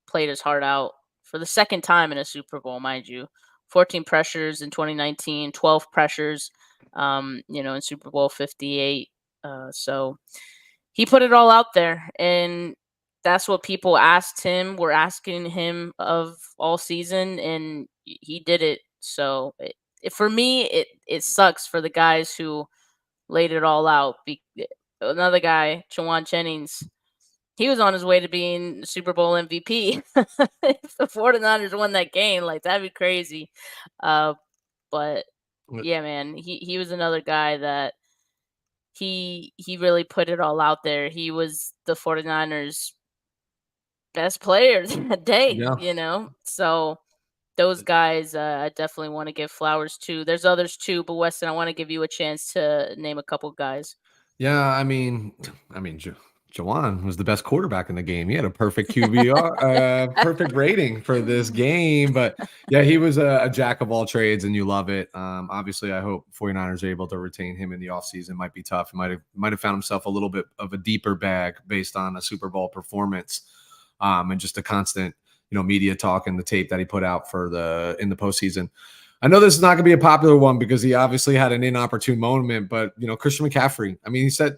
S2: played his heart out for the second time in a Super Bowl, mind you. 14 pressures in 2019, 12 pressures, in Super Bowl 58. So he put it all out there, and that's what people were asking him of all season, and he did it. So for me, it sucks for the guys who laid it all out. Another guy, Jawan Jennings, he was on his way to being Super Bowl MVP. If the 49ers won that game, like that'd be crazy. But yeah, man, he was another guy that he really put it all out there. He was the 49ers best player that day,
S3: Yeah.
S2: So those guys, I definitely want to give flowers to. There's others too, but Weston, I want to give you a chance to name a couple guys.
S3: Yeah, Jawan was the best quarterback in the game. He had a perfect QBR, perfect rating for this game. But yeah, he was a jack of all trades, and you love it. Obviously, I hope 49ers are able to retain him in the offseason. Might be tough. He might have found himself a little bit of a deeper bag based on a Super Bowl performance, and just a constant, media talk and the tape that he put out in the postseason. I know this is not going to be a popular one because he obviously had an inopportune moment, but Christian McCaffrey, I mean, he said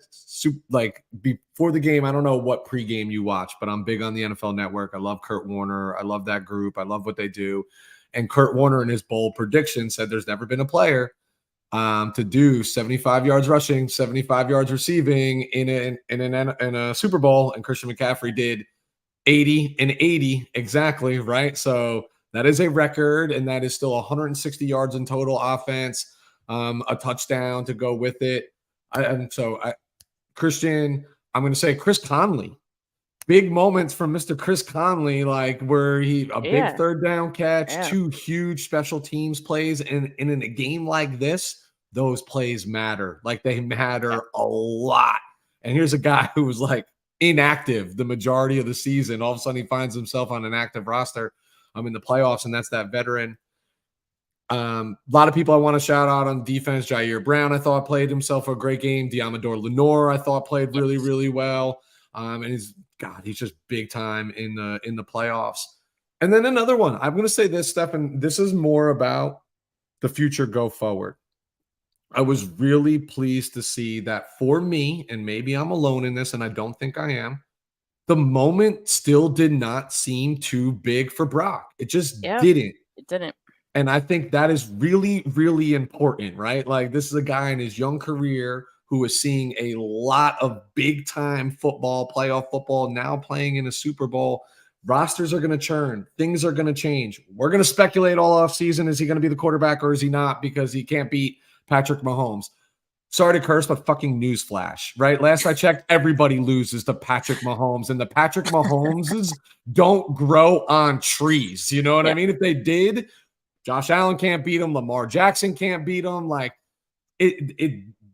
S3: like before the game, I don't know what pregame you watch, but I'm big on the NFL Network. I love Kurt Warner. I love that group. I love what they do. And Kurt Warner in his bold prediction said there's never been a player to do 75 yards rushing, 75 yards receiving in a Super Bowl, and Christian McCaffrey did 80 and 80 exactly, right? So that is a record, and that is still 160 yards in total offense, a touchdown to go with it. Christian, I'm going to say Chris Conley. Big moments from Mr. Chris Conley, like where big third down catch, 2 huge special teams plays. And in a game like this, those plays matter. Like they matter a lot. And here's a guy who was like inactive the majority of the season. All of a sudden he finds himself on an active roster in the playoffs, and that's that veteran. A lot of people I want to shout out on defense. Jair Brown, I thought played himself a great game. Diamador Lenore, I thought played really, really well. And he's just big time in the playoffs. And then another one. I'm going to say this, Stefan. This is more about the future go forward. I was really pleased to see that for me, and maybe I'm alone in this, and I don't think I am. The moment still did not seem too big for Brock. It just
S2: Yeah,
S3: didn't.
S2: it didn't.
S3: And I think that is really, really important, right? Like, this is a guy in his young career who is seeing a lot of big time football, playoff football, now playing in a Super Bowl. Rosters are going to churn. Things are going to change. We're going to speculate all off season. Is he going to be the quarterback or is he not because he can't beat Patrick Mahomes? Sorry to curse, but fucking newsflash, right? Last I checked, everybody loses to Patrick Mahomes, and the Patrick Mahomeses don't grow on trees. You know what I mean? If they did, Josh Allen can't beat him. Lamar Jackson can't beat him. Like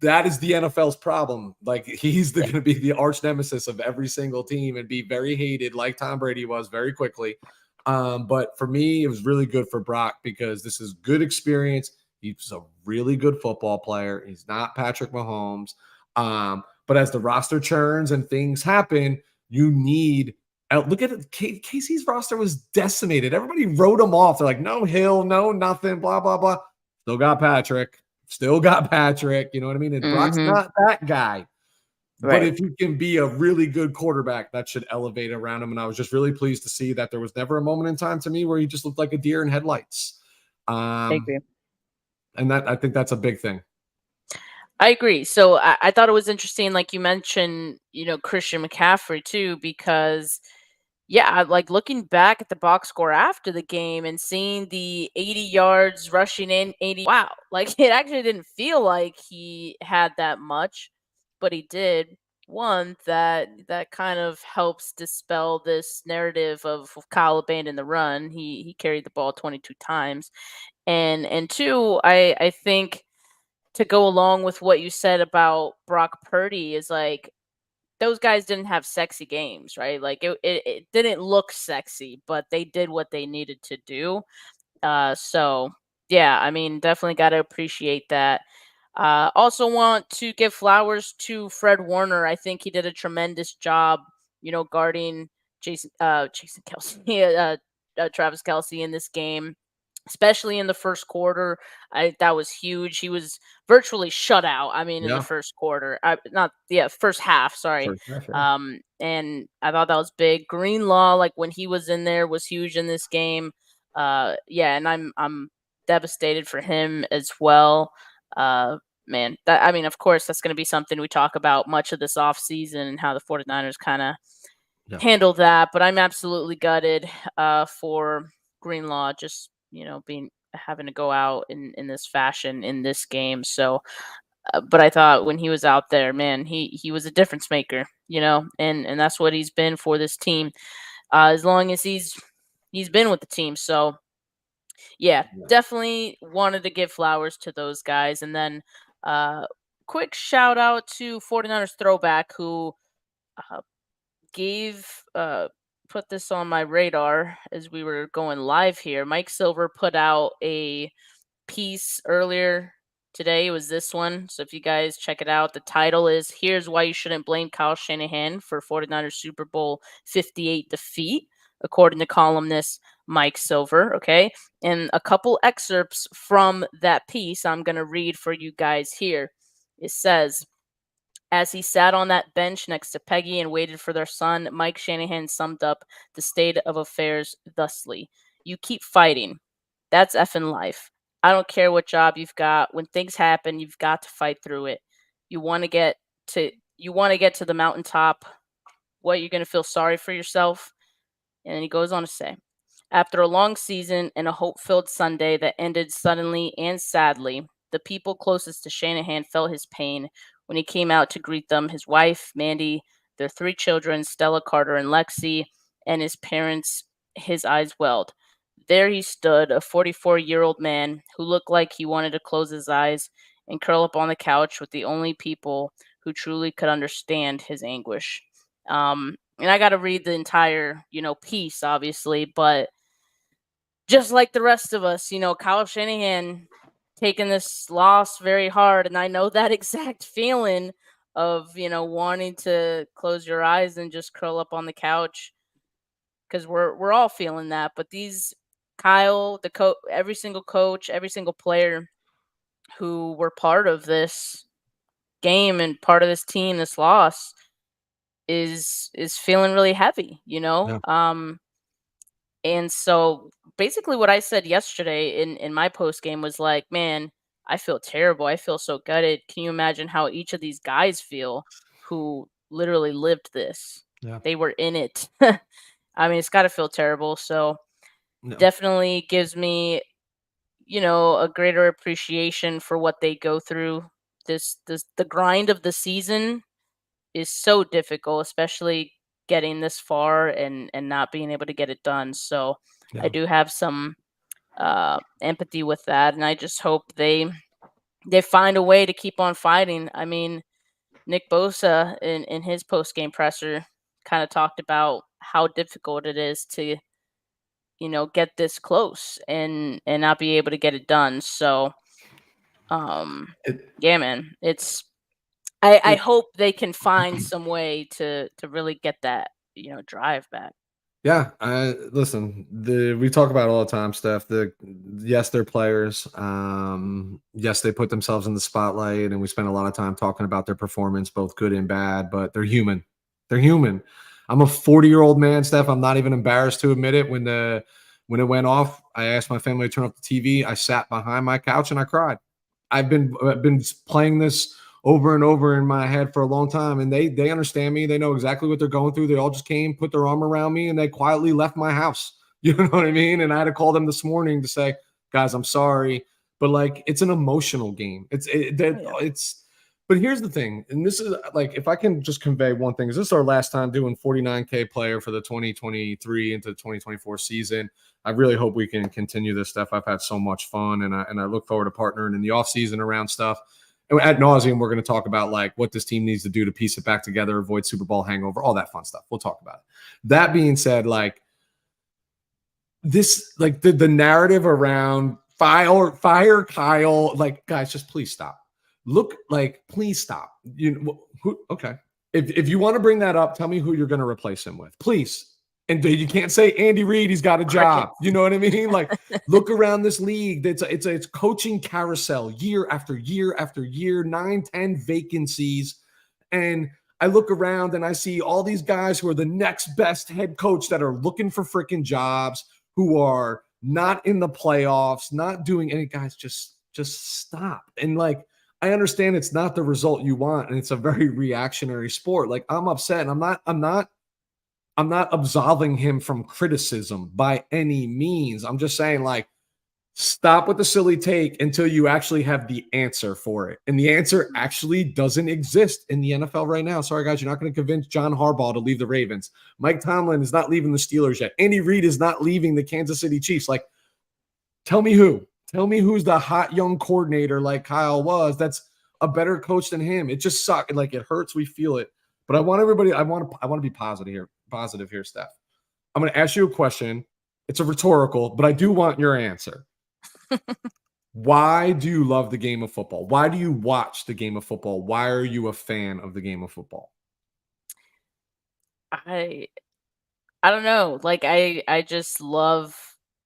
S3: that is the NFL's problem. Like, he's going to be the arch nemesis of every single team and be very hated, like Tom Brady was, very quickly. But for me, it was really good for Brock because this is good experience. He's a really good football player. He's not Patrick Mahomes. But as the roster churns and things happen, you need look at it. Casey's roster was decimated. Everybody wrote him off. They're like, no Hill, no nothing, blah, blah, blah. Still got Patrick. You know what I mean? And Brock's not that guy. Right. But if you can be a really good quarterback, that should elevate around him. And I was just really pleased to see that there was never a moment in time to me where he just looked like a deer in headlights.
S2: I agree.
S3: And I think that's a big thing.
S2: I agree. So I thought it was interesting, like you mentioned, Christian McCaffrey too, because like looking back at the box score after the game and seeing the 80 yards rushing in, 80, wow, like it actually didn't feel like he had that much, but he did. One, that kind of helps dispel this narrative of Kyle abandoning the run. He carried the ball 22 times. And two, I think to go along with what you said about Brock Purdy is like, those guys didn't have sexy games, right? Like it didn't look sexy, but they did what they needed to do. So yeah, I mean, definitely got to appreciate that. Also want to give flowers to Fred Warner. I think he did a tremendous job, guarding Jason Kelce, Travis Kelce in this game, especially in the first quarter. That was huge. He was virtually shut out. I mean, in the first quarter, first half. Sorry. And I thought that was big. Greenlaw, like when he was in there, was huge in this game. And I'm devastated for him as well. Man, of course, that's going to be something we talk about much of this offseason and how the 49ers kind of handle that. But I'm absolutely gutted for Greenlaw just having to go out in this fashion in this game. So, but I thought when he was out there, man, he was a difference maker, and that's what he's been for this team as long as he's been with the team. So, definitely wanted to give flowers to those guys. And then quick shout out to 49ers Throwback, who put this on my radar as we were going live here. Mike Silver put out a piece earlier today. It was this one. So if you guys check it out, the title is "Here's Why You Shouldn't Blame Kyle Shanahan for 49ers Super Bowl 58 defeat," according to columnist Mike Silver. Okay. And a couple excerpts from that piece I'm going to read for you guys here. It says, as he sat on that bench next to Peggy and waited for their son, Mike Shanahan summed up the state of affairs thusly: "You keep fighting. That's effing life. I don't care what job you've got. When things happen, you've got to fight through it. You want to get to the mountaintop. What, you're going to feel sorry for yourself?" And then he goes on to say, "After a long season and a hope-filled Sunday that ended suddenly and sadly, the people closest to Shanahan felt his pain when he came out to greet them: his wife, Mandy, their 3 children, Stella, Carter, and Lexi, and his parents. His eyes welled. There he stood, a 44-year-old man who looked like he wanted to close his eyes and curl up on the couch with the only people who truly could understand his anguish." And I got to read the entire, piece, obviously, but just like the rest of us, Kyle Shanahan taking this loss very hard, and I know that exact feeling of wanting to close your eyes and just curl up on the couch, because we're all feeling that. But these Kyle, every single coach, every single player who were part of this game and part of this team, this loss is feeling really heavy,
S3: Yeah.
S2: And so basically what I said yesterday in my post game was like, man, I feel terrible. I feel so gutted. Can you imagine how each of these guys feel who literally lived this?
S3: Yeah.
S2: They were in it. I mean, it's got to feel terrible. So
S3: No.
S2: definitely gives me, a greater appreciation for what they go through. The grind of the season is so difficult, especially getting this far and not being able to get it done. So I
S3: Yeah.
S2: do have some empathy with that, and I just hope they find a way to keep on fighting. I mean, Nick Bosa in his post game presser kind of talked about how difficult it is to get this close and not be able to get it done. So
S3: It,
S2: yeah, man, I
S3: it,
S2: hope they can find some way to really get that drive back.
S3: Yeah, listen. We talk about it all the time, Steph. Yes, they're players. Yes, they put themselves in the spotlight, and we spend a lot of time talking about their performance, both good and bad. But they're human. They're human. I'm a 40-year-old man, Steph. I'm not even embarrassed to admit it. When it went off, I asked my family to turn off the TV. I sat behind my couch and I cried. I've been playing this over and over in my head for a long time, and they understand me. They know exactly what they're going through. They all just came, put their arm around me, and they quietly left my house. You know what I mean? And I had to call them this morning to say, guys, I'm sorry, but like it's an emotional game. It's. But here's the thing, and this is like, if I can just convey one thing, is this is our last time doing 49K player for the 2023 into the 2024 season. I really hope we can continue this stuff. I've had so much fun, and I look forward to partnering in the off season around stuff. And ad nauseum, we're going to talk about like what this team needs to do to piece it back together, avoid Super Bowl hangover, all that fun stuff. We'll talk about it. That being said, like this, like the narrative around fire Kyle, like guys, just please stop. Look, like please stop. Okay. If you want to bring that up, tell me who you're going to replace him with, please. And you can't say Andy Reid, he's got a job. You know what I mean? Like, look around this league. It's coaching carousel year after year after year, 9, 10 vacancies. And I look around and I see all these guys who are the next best head coach that are looking for freaking jobs, who are not in the playoffs, not doing any. Guys, just stop. And like, I understand it's not the result you want, and it's a very reactionary sport. Like, I'm upset, and I'm not absolving him from criticism by any means. I'm just saying, like, stop with the silly take until you actually have the answer for it. And the answer actually doesn't exist in the NFL right now. Sorry, guys, you're not going to convince John Harbaugh to leave the Ravens. Mike Tomlin is not leaving the Steelers yet. Andy Reid is not leaving the Kansas City Chiefs. Like, tell me who. Tell me who's the hot young coordinator like Kyle was that's a better coach than him. It just sucks. Like, it hurts. We feel it. But I want everybody, I want to be positive here, Steph. I'm going to ask you a question. It's a rhetorical, but I do want your answer. Why do you love the game of football? Why do you watch the game of football? Why are you a fan of the game of football?
S2: I don't know. Like I just love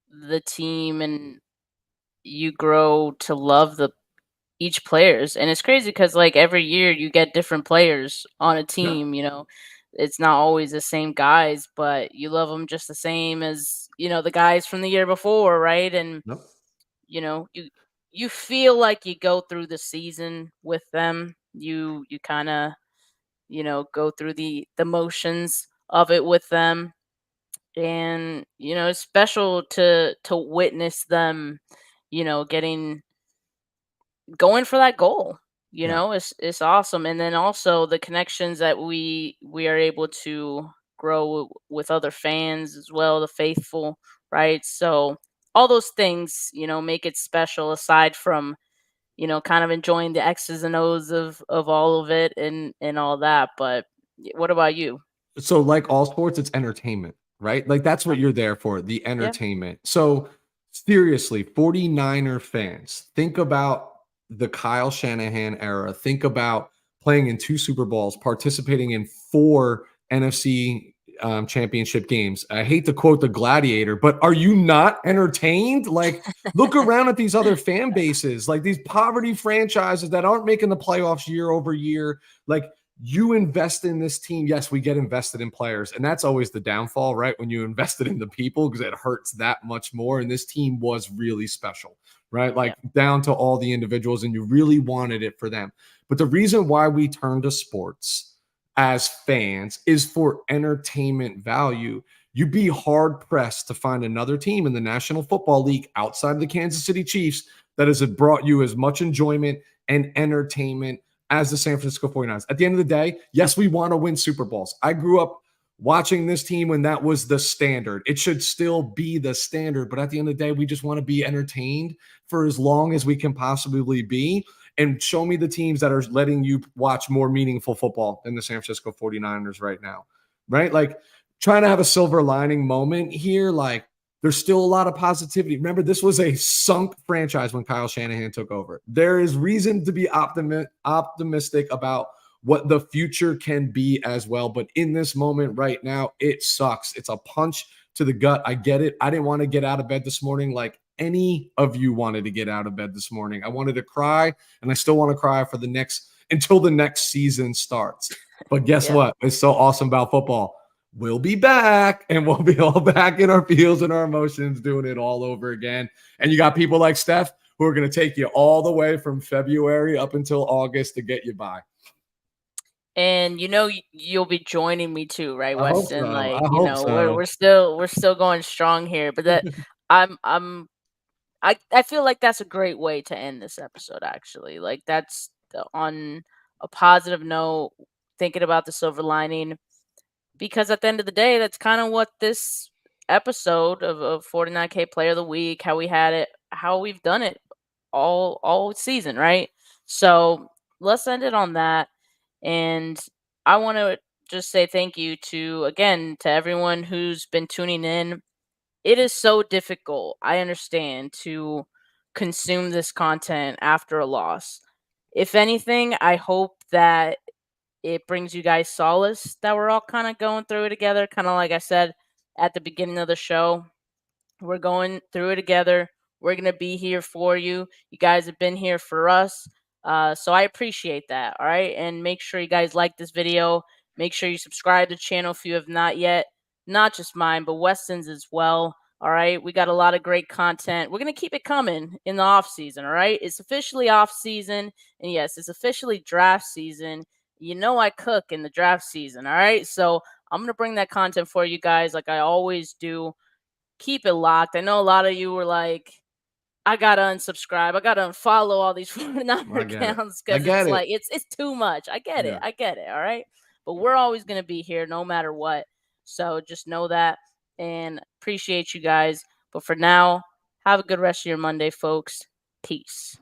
S2: the team, and you grow to love each players. And it's crazy because like every year you get different players on a team, It's not always the same guys, but you love them just the same as, the guys from the year before, right? And
S3: Nope.
S2: You feel like you go through the season with them. You kind of, go through the motions of it with them. And, it's special to witness them, getting going for that goal.
S3: Yeah.
S2: It's awesome. And then also the connections that we are able to grow with other fans as well, the faithful, right? So all those things, make it special, aside from, kind of enjoying the X's and O's of all of it and all that. But what about you?
S3: So like all sports, it's entertainment, right? Like that's what you're there for, the
S2: Yeah.
S3: entertainment. So seriously, 49er fans, think about the Kyle Shanahan era. Think about playing in 2 Super Bowls, participating in 4 NFC championship games. I hate to quote the Gladiator, but are you not entertained? Like, look around at these other fan bases, like these poverty franchises that aren't making the playoffs year over year. Like, you invest in this team. Yes, we get invested in players, and that's always the downfall, right? When you invested in the people, because it hurts that much more. And this team was really special, right? Like down to all the individuals, and you really wanted it for them. But the reason why we turn to sports as fans is for entertainment value. You'd be hard pressed to find another team in the National Football League outside of the Kansas City Chiefs that has brought you as much enjoyment and entertainment as the San Francisco 49ers. At the end of the day, yes, we want to win Super Bowls. I grew up watching this team when that was the standard. It should still be the standard, but at the end of the day, we just want to be entertained for as long as we can possibly be. And show me the teams that are letting you watch more meaningful football than the San Francisco 49ers right now, right? Like, trying to have a silver lining moment here, like, there's still a lot of positivity. Remember, this was a sunk franchise when Kyle Shanahan took over. There is reason to be optimistic about what the future can be as well. But in this moment right now, it sucks. It's a punch to the gut. I get it. I didn't want to get out of bed this morning like any of you wanted to get out of bed this morning. I wanted to cry, and I still want to cry for until the next season starts. But guess what? It's so awesome about football. We'll be back, and we'll be all back in our feels and our emotions doing it all over again. And you got people like Steph who are going to take you all the way from February up until August to get you by.
S2: And you'll be joining me too, right, Weston?
S3: So.
S2: Like,
S3: I hope so.
S2: we're still going strong here. But that I feel like that's a great way to end this episode, actually. Like, that's on a positive note, thinking about the silver lining. Because at the end of the day, that's kind of what this episode of 49K Player of the Week, how we've done it all season, right? So let's end it on that. And I want to just say thank you to everyone who's been tuning in. It is so difficult, I understand, to consume this content after a loss. If anything, I hope that it brings you guys solace that we're all kind of going through it together. Kind of like I said at the beginning of the show, we're going through it together. We're going to be here for you. You guys have been here for us. So I appreciate that. All right. And make sure you guys like this video. Make sure you subscribe to the channel if you have not yet. Not just mine, but Weston's as well. All right. We got a lot of great content. We're going to keep it coming in the off season. All right. It's officially off season. And yes, it's officially draft season. I cook in the draft season. All right. So I'm going to bring that content for you guys like I always do. Keep it locked. I know a lot of you were like, I gotta unsubscribe. I gotta unfollow all these 49er accounts because it's like it's too much. I get it. I get it. All right. But we're always gonna be here no matter what. So just know that and appreciate you guys. But for now, have a good rest of your Monday, folks. Peace.